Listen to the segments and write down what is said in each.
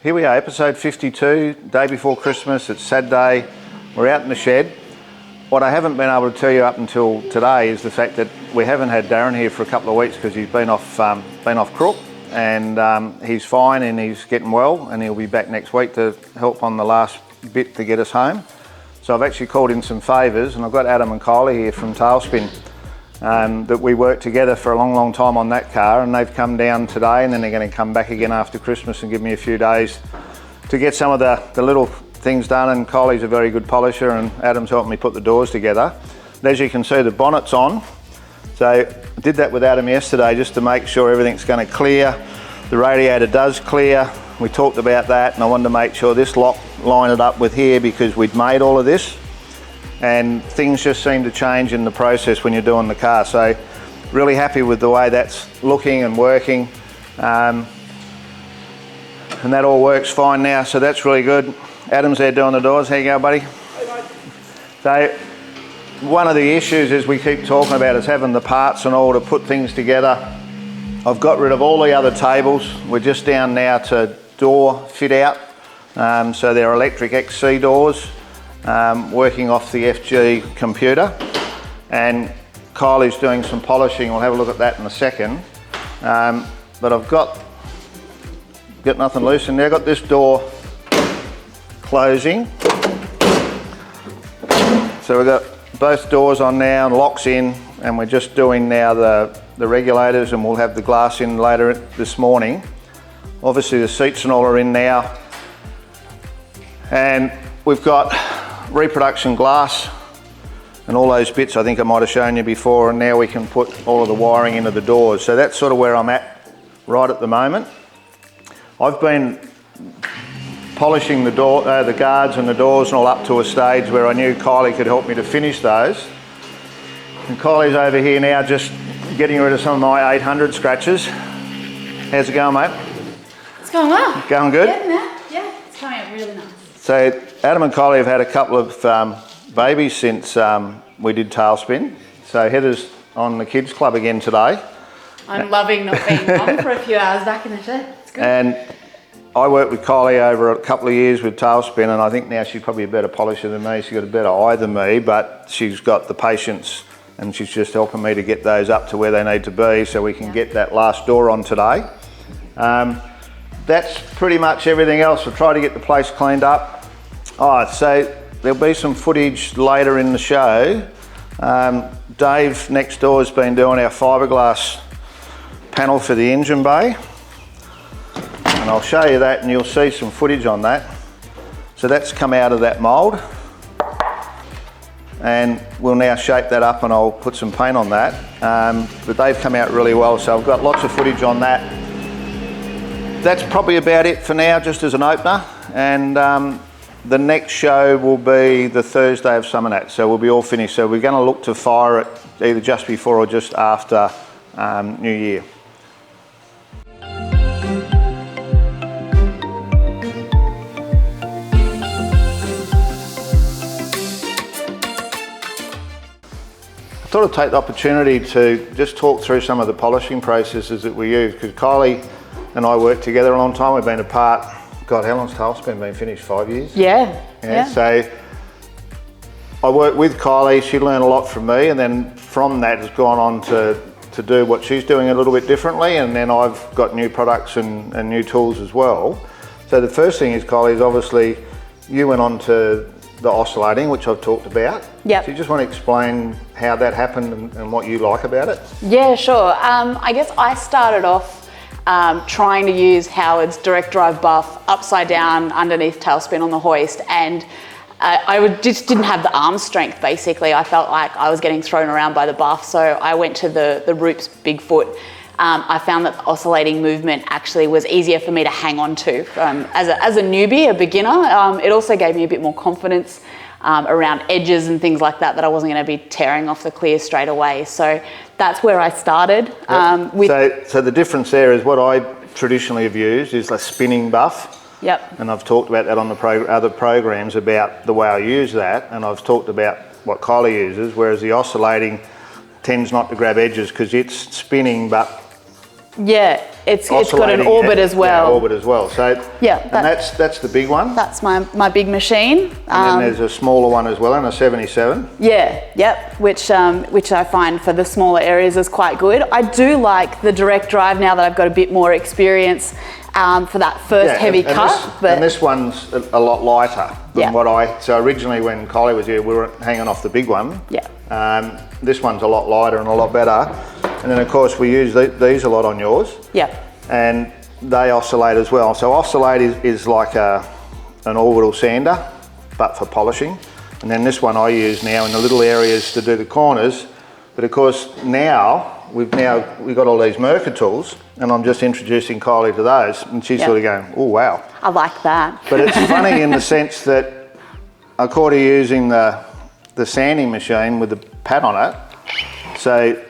Here we are, episode 52, day before Christmas. It's Saturday. We're out in the shed. What I haven't been able to tell you up until today is the fact that we haven't had Darren here for a couple of weeks because he's been off crook, and he's fine and he's getting well, and he'll be back next week to help on the last bit to get us home. So I've actually called in some favours, and I've got Adam and Kylie here from Tailspin that we worked together for a long time on that car, and they've come down today, and then they're going to come back again after Christmas and give me a few days to get some of the little things done. And Kylie's a very good polisher, and Adam's helping me put the doors together. And as you can see, the bonnet's on. So I did that with Adam yesterday just to make sure everything's going to clear. The radiator does clear. We talked about that, and I wanted to make sure this lock lined it up with here because we'd made all of this. And things just seem to change in the process when you're doing the car. So really happy with the way that's looking and working. And that all works fine now, so that's really good. Adam's there doing the doors. How you go, buddy? Hey, mate. So one of the issues is we keep talking about is having the parts and all to put things together. I've got rid of all the other tables. We're just down now to door fit out. So they're Electrician doors. Working off the FG computer, and Kylie's doing some polishing. We'll have a look at that in a second. But I've got nothing loose in there. I've got this door closing. So we've got both doors on now and locks in, and we're just doing now the regulators, and we'll have the glass in later this morning. Obviously the seats and all are in now, and we've got reproduction glass and all those bits I think I might have shown you before, and now we can put all of the wiring into the doors. So that's sort of where I'm at right at the moment. I've been polishing the guards and the doors and all up to a stage where I knew Kylie could help me to finish those. And Kylie's over here now just getting rid of some of my 800 scratches. How's it going, mate? It's going well. Going good? Yeah, it's coming out really nice. So Adam and Kylie have had a couple of babies since we did Tailspin. So Heather's on the kids club again today. I'm loving not being on for a few hours back in the shed. It's good. And I worked with Kylie over a couple of years with Tailspin, and I think now she's probably a better polisher than me. She's got a better eye than me, but she's got the patience, and she's just helping me to get those up to where they need to be so we can get that last door on today. That's pretty much everything else. We'll try to get the place cleaned up. So there'll be some footage later in the show. Dave next door has been doing our fiberglass panel for the engine bay. And I'll show you that and you'll see some footage on that. So that's come out of that mould. And we'll now shape that up and I'll put some paint on that. But they've come out really well, so I've got lots of footage on that. That's probably about it for now, just as an opener. And the next show will be the Thursday of Summernats, so we'll be all finished. So we're going to look to fire it either just before or just after New Year. I thought I'd take the opportunity to just talk through some of the polishing processes that we use, because Kylie and I worked together a long time. We've been apart, God, how long's Tailspin been finished? 5 years? Yeah. So I worked with Kylie, she learned a lot from me, and then from that has gone on to do what she's doing a little bit differently, and then I've got new products and new tools as well. So the first thing is, Kylie, is obviously you went on to the oscillating, which I've talked about. Yep. So you just want to explain how that happened and what you like about it? Yeah, sure. I guess I started off trying to use Howard's direct drive buff upside down underneath Tailspin on the hoist, and just didn't have the arm strength. Basically, I felt like I was getting thrown around by the buff, so I went to the Roops Bigfoot. I found that the oscillating movement actually was easier for me to hang on to. As a newbie, a beginner, it also gave me a bit more confidence around edges and things like that I wasn't going to be tearing off the clear straight away. So that's where I started. Yep. So the difference there is what I traditionally have used is a spinning buff. Yep. And I've talked about that on the other programs about the way I use that, and I've talked about what Kylie uses, whereas the oscillating tends not to grab edges because it's spinning, but yeah, it's got an orbit as well. Yeah, orbit as well. So yeah, and that's the big one. That's my big machine. And then there's a smaller one as well, and a 77. Yeah, yep. Which I find for the smaller areas is quite good. I do like the direct drive now that I've got a bit more experience for that first heavy cut. And this one's a lot lighter than what so originally when Kylie was here, we were hanging off the big one. Yeah. This one's a lot lighter and a lot better. And then of course we use these a lot on yours. Yeah. And they oscillate as well. So oscillate is like an orbital sander, but for polishing. And then this one I use now in the little areas to do the corners. But of course now we've got all these Merca tools, and I'm just introducing Kylie to those, and she's sort of going, oh wow. I like that. But it's funny in the sense that I caught her using the sanding machine with the pad on it. So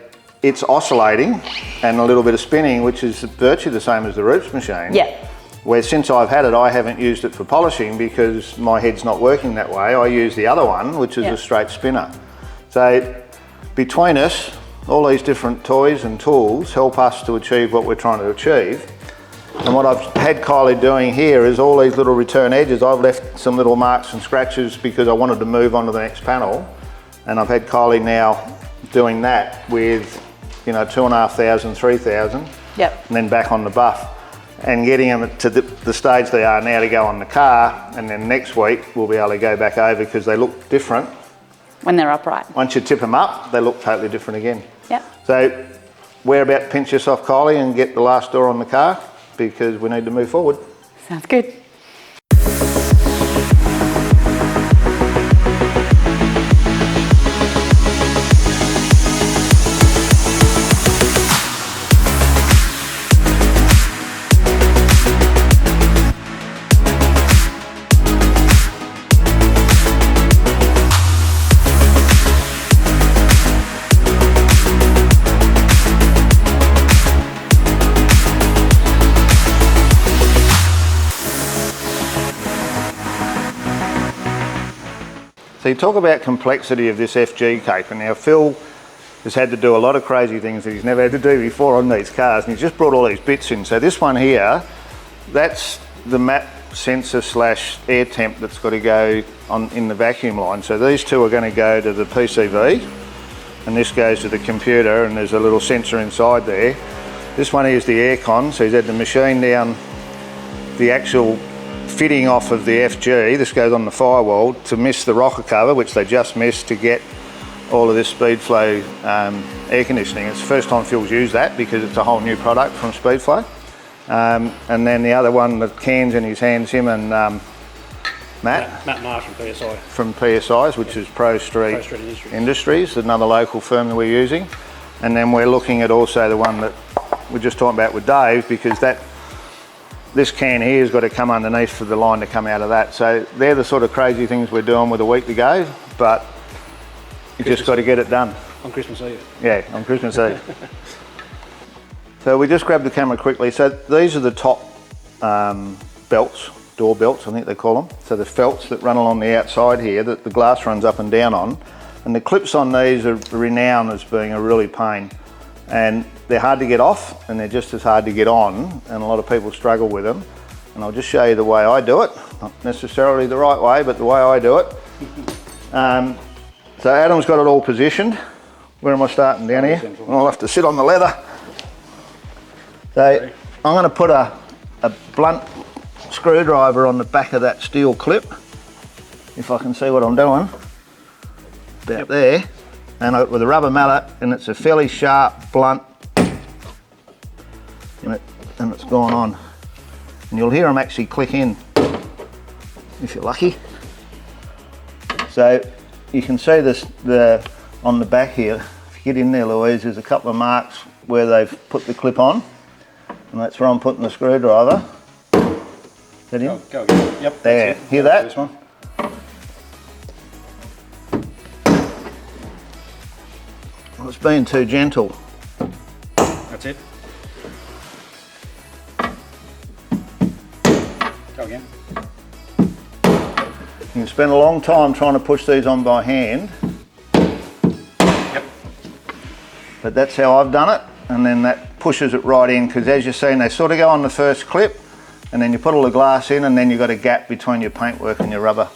it's oscillating and a little bit of spinning, which is virtually the same as the Roops machine. Yeah. Where since I've had it, I haven't used it for polishing because my head's not working that way. I use the other one, which is a straight spinner. So between us, all these different toys and tools help us to achieve what we're trying to achieve. And what I've had Kylie doing here is all these little return edges. I've left some little marks and scratches because I wanted to move on to the next panel. And I've had Kylie now doing that with 2,500, 3,000, yep. and then back on the buff, and getting them to the stage they are now to go on the car, and then next week we'll be able to go back over because they look different. When they're upright. Once you tip them up, they look totally different again. Yep. So we're about to pinch this off Kylie and get the last door on the car because we need to move forward. Sounds good. So you talk about complexity of this FG caper. Now Phil has had to do a lot of crazy things that he's never had to do before on these cars, and he's just brought all these bits in. So this one here, that's the map sensor / air temp that's got to go on in the vacuum line. So these two are going to go to the PCV, and this goes to the computer, and there's a little sensor inside there. This one is the aircon, so he's had to machine down the actual fitting off of the FG. This goes on the firewall to miss the rocker cover, which they just missed to get all of this Speedflow air conditioning. It's the first time Phil's used that because it's a whole new product from Speedflow. And then the other one, the cans in his hands, him and Matt Marsh from PSI. From PSI's, which is Pro Street Industries, another local firm that we're using. And then we're looking at also the one that we're just talking about with Dave, because this can here has got to come underneath for the line to come out of that. So they're the sort of crazy things we're doing with a week to go, but you just got to get it done. On Christmas Eve. Yeah, on Christmas Eve. So we just grabbed the camera quickly. So these are the top belts, door belts, I think they call them. So the felts that run along the outside here that the glass runs up and down on. And the clips on these are renowned as being a really pain. And they're hard to get off, and they're just as hard to get on, and a lot of people struggle with them. And I'll just show you the way I do it. Not necessarily the right way, but the way I do it. So Adam's got it all positioned. Where am I starting? Down here? I'll have to sit on the leather. So I'm going to put a blunt screwdriver on the back of that steel clip, if I can see what I'm doing. About there. And with a rubber mallet, and it's a fairly sharp, blunt, and it's gone on. And you'll hear them actually click in, if you're lucky. So you can see this on the back here. If you get in there, Louise, there's a couple of marks where they've put the clip on, and that's where I'm putting the screwdriver. Is that in? Go again. Yep. There. Hear that? This one. Well, it's being too gentle. That's it. Go again. You can spend a long time trying to push these on by hand. Yep. But that's how I've done it, and then that pushes it right in, because as you've seen, they sort of go on the first clip, and then you put all the glass in, and then you've got a gap between your paintwork and your rubber.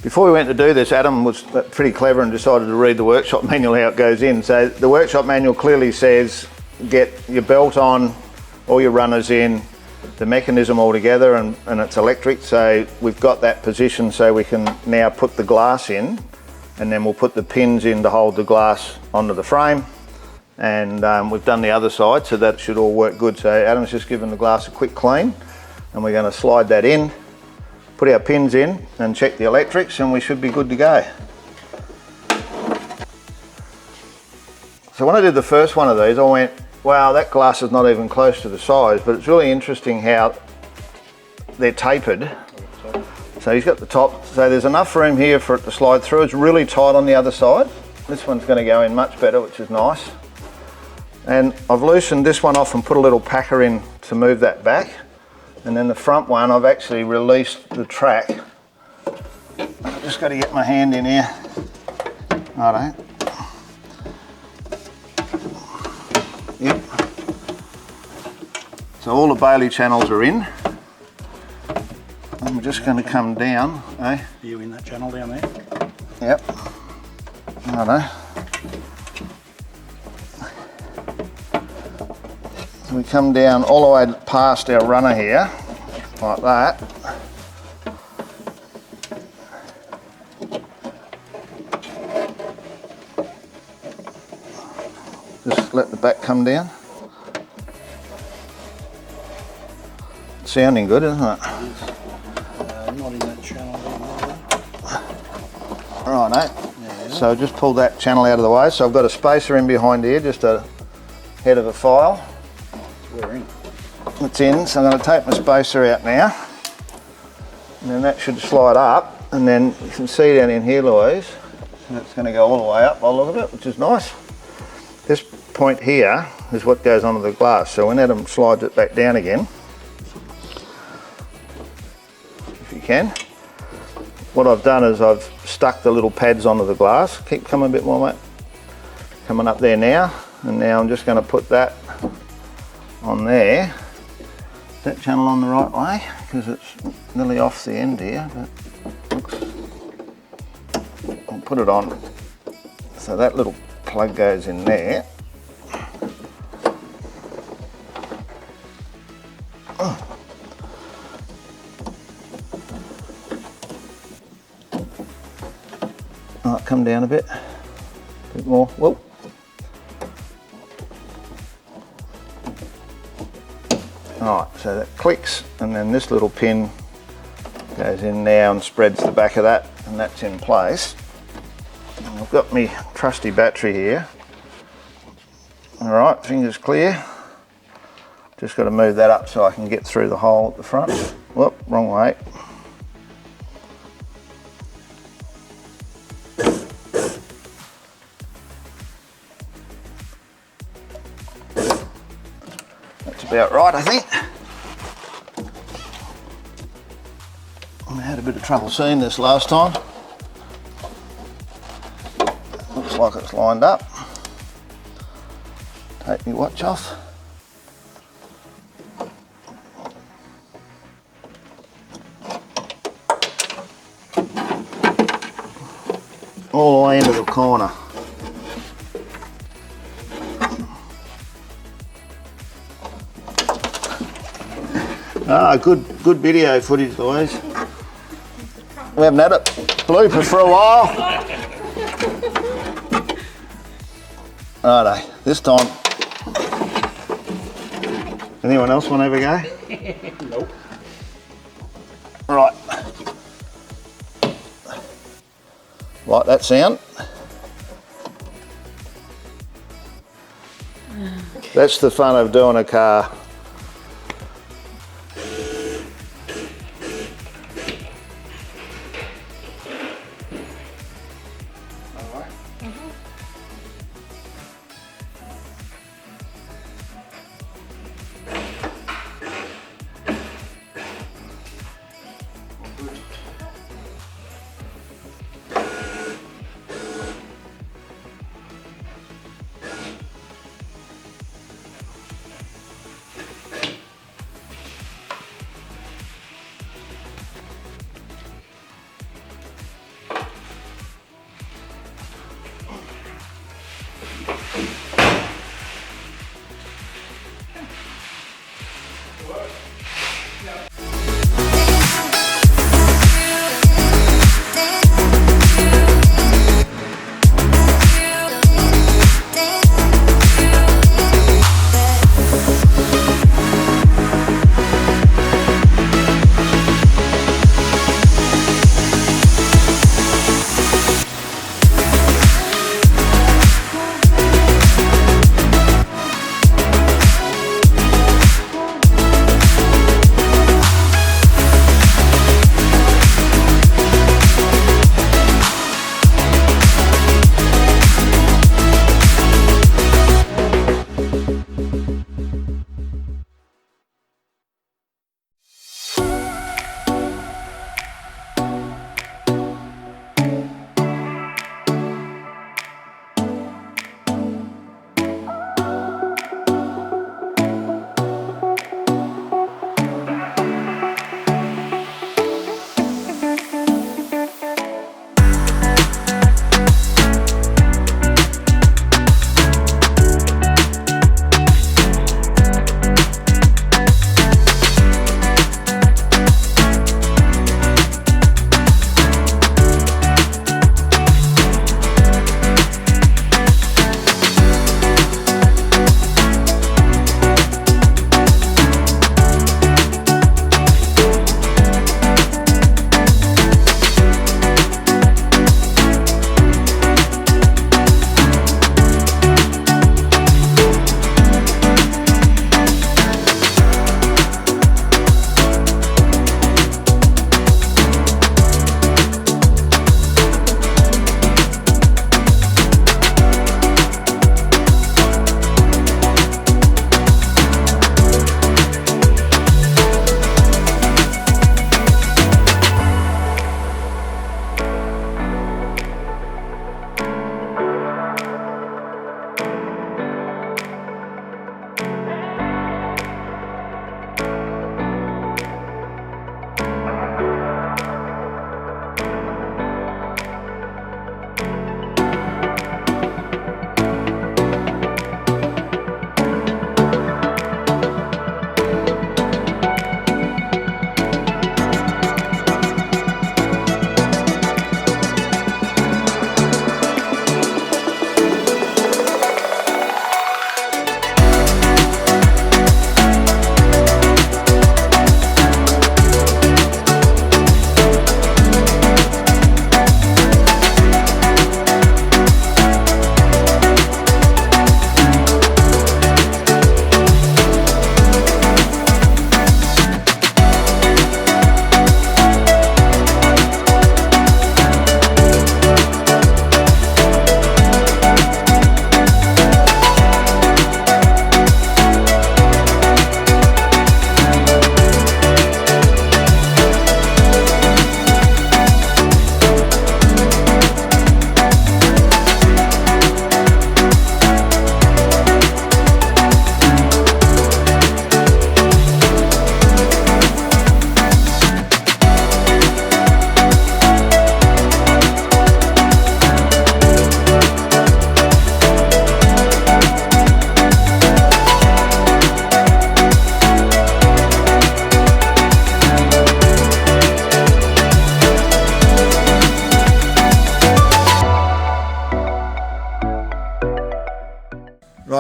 Before we went to do this, Adam was pretty clever and decided to read the workshop manual how it goes in. So the workshop manual clearly says get your belt on, all your runners in, the mechanism all together, and it's electric. So we've got that position so we can now put the glass in, and then we'll put the pins in to hold the glass onto the frame. And we've done the other side, so that should all work good. So Adam's just given the glass a quick clean, and we're going to slide that in, put our pins in and check the electrics, and we should be good to go. So when I did the first one of these, I went, wow, that glass is not even close to the size, but it's really interesting how they're tapered. So he's got the top, so there's enough room here for it to slide through. It's really tight on the other side. This one's going to go in much better, which is nice. And I've loosened this one off and put a little packer in to move that back. And then the front one, I've actually released the track. I've just got to get my hand in here. Righto. Yep. So all the Bailey channels are in. I'm just going to come down. Eh? Are you in that channel down there? Yep. Righto. We come down all the way past our runner here, like that. Just let the back come down. Sounding good, isn't it? Not in that channel down there. Righto. Yeah. So just pull that channel out of the way. So I've got a spacer in behind here, just a head of a file. We're in. It's in, so I'm going to take my spacer out now, and then that should slide up, and then you can see down in here, Louise, and it's going to go all the way up by the look of it, which is nice. This point here is what goes onto the glass, so when Adam slides it back down again, if you can, what I've done is I've stuck the little pads onto the glass. Keep coming a bit more, mate. Coming up there now, and now I'm just going to put that on there. Is that channel on the right way? Because it's nearly off the end here, but looks, I'll put it on. So that little plug goes in there. Right, come down a bit more. Whoa. Right, so that clicks, and then this little pin goes in now and spreads the back of that, and that's in place. And I've got my trusty battery here. All right, fingers clear. Just got to move that up so I can get through the hole at the front. Whoop, wrong way. That's about right, I think. I had a bit of trouble seeing this last time. Looks like it's lined up. Take my watch off. All the way into the corner. Ah, good video footage, boys. We haven't had a blooper for a while. Righto, this time. Anyone else want to have a go? Nope. Right. Like that sound? That's the fun of doing a car.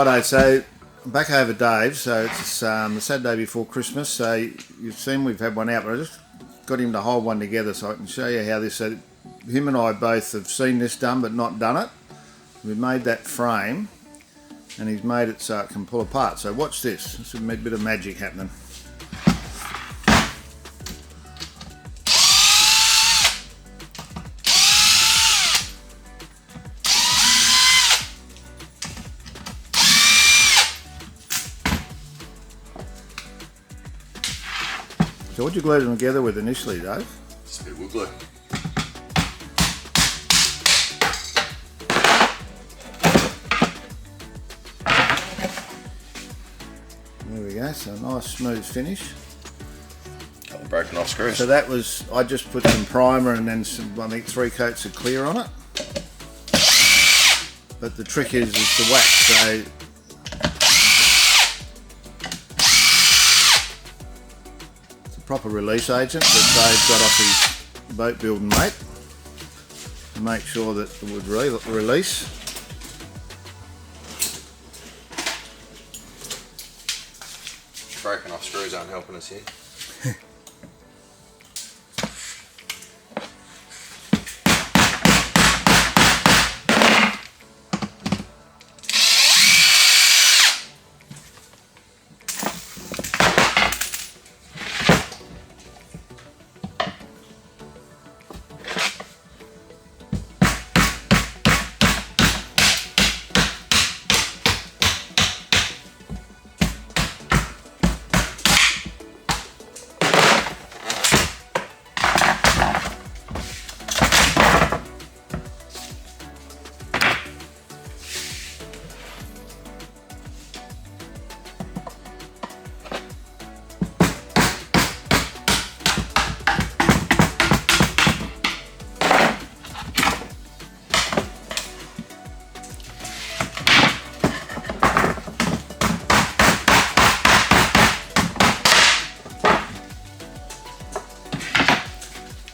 Righto, so I'm back over Dave, so it's the Saturday before Christmas, so you've seen we've had one out, but I just got him to hold one together so I can show you how this, so him and I both have seen this done but not done it. We've made that frame and he's made it so it can pull apart, so watch this, there's a bit of magic happening. So what did you glue them together with initially, Dave? Just a bit of wood glue. There we go, so a nice smooth finish. Got the broken off screws. So that was, I just put some primer and then some, I think 3 coats of clear on it. But the trick is the wax, so proper release agent that Dave got off his boat building mate to make sure that it would release. Broken off screws aren't helping us here.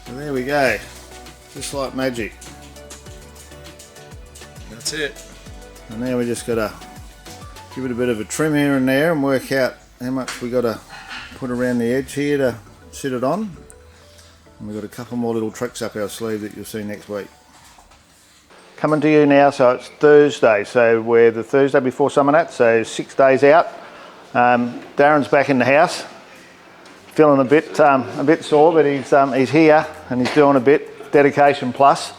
There we go, just like magic. That's it. And now we just got to give it a bit of a trim here and there and work out how much we got to put around the edge here to sit it on. And we've got a couple more little tricks up our sleeve that you'll see next week. Coming to you now, so it's Thursday, so we're the Thursday before Summernats, so 6 days out. Darren's back in the house. Feeling a bit sore, but he's here and he's doing a bit. Dedication plus.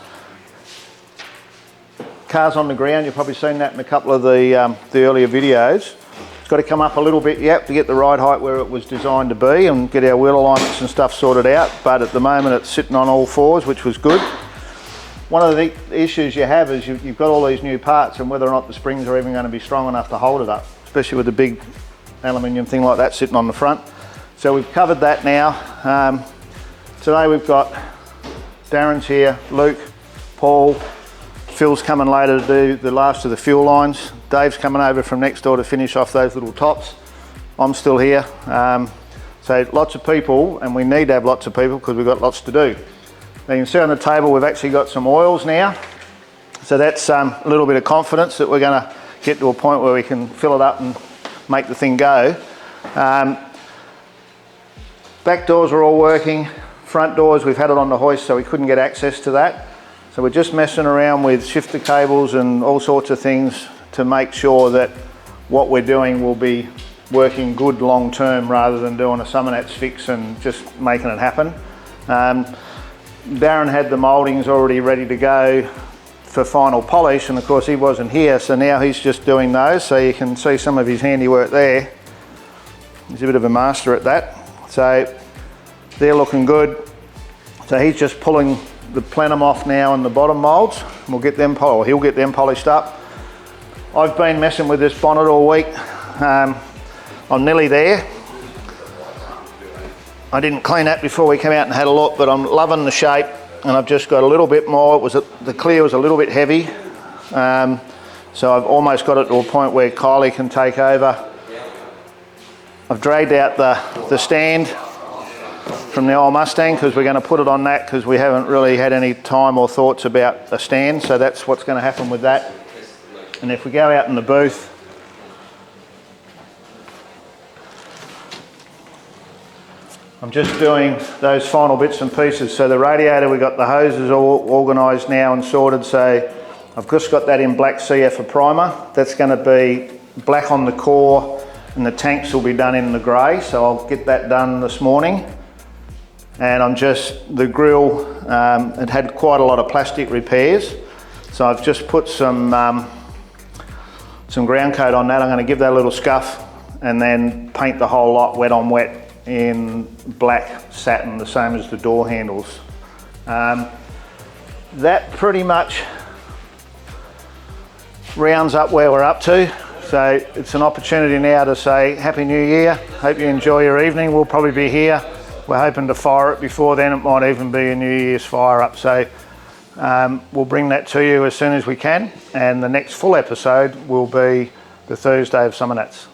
Car's on the ground. You've probably seen that in a couple of the earlier videos. It's got to come up a little bit yet to get the right height where it was designed to be and get our wheel alignments and stuff sorted out. But at the moment, it's sitting on all fours, which was good. One of the issues you have is you've got all these new parts and whether or not the springs are even going to be strong enough to hold it up, especially with a big aluminium thing like that sitting on the front. So we've covered that now. Today we've got Darren's here, Luke, Paul, Phil's coming later to do the last of the fuel lines. Dave's coming over from next door to finish off those little tops. I'm still here. So lots of people, and we need to have lots of people because we've got lots to do. Now you can see on the table we've actually got some oils now. So that's a little bit of confidence that we're going to get to a point where we can fill it up and make the thing go. Back doors are all working. Front doors, we've had it on the hoist so we couldn't get access to that. So we're just messing around with shifter cables and all sorts of things to make sure that what we're doing will be working good long term rather than doing a Summernats fix and just making it happen. Darren had the mouldings already ready to go for final polish, and of course he wasn't here, so now he's just doing those, so you can see some of his handiwork there. He's a bit of a master at that. So they're looking good. So he's just pulling the plenum off now and the bottom moulds. We'll get them, or he'll get them polished up. I've been messing with this bonnet all week. I'm nearly there. I didn't clean that before we came out and had a look, but I'm loving the shape, and I've just got a little bit more. The clear was a little bit heavy, so I've almost got it to a point where Kylie can take over. I've dragged out the stand from the old Mustang because we're going to put it on that because we haven't really had any time or thoughts about a stand, so that's what's going to happen with that. And if we go out in the booth, I'm just doing those final bits and pieces. So the radiator, we got the hoses all organised now and sorted. So I've just got that in black CF for primer. That's going to be black on the core, and the tanks will be done in the grey. So I'll get that done this morning. And I'm just, the grill, it had quite a lot of plastic repairs. So I've just put some ground coat on that. I'm going to give that a little scuff and then paint the whole lot wet on wet in black satin, the same as the door handles. That pretty much rounds up where we're up to. So it's an opportunity now to say Happy New Year. Hope you enjoy your evening. We'll probably be here. We're hoping to fire it before then. It might even be a New Year's fire up. So we'll bring that to you as soon as we can. And the next full episode will be the Thursday of Summernats.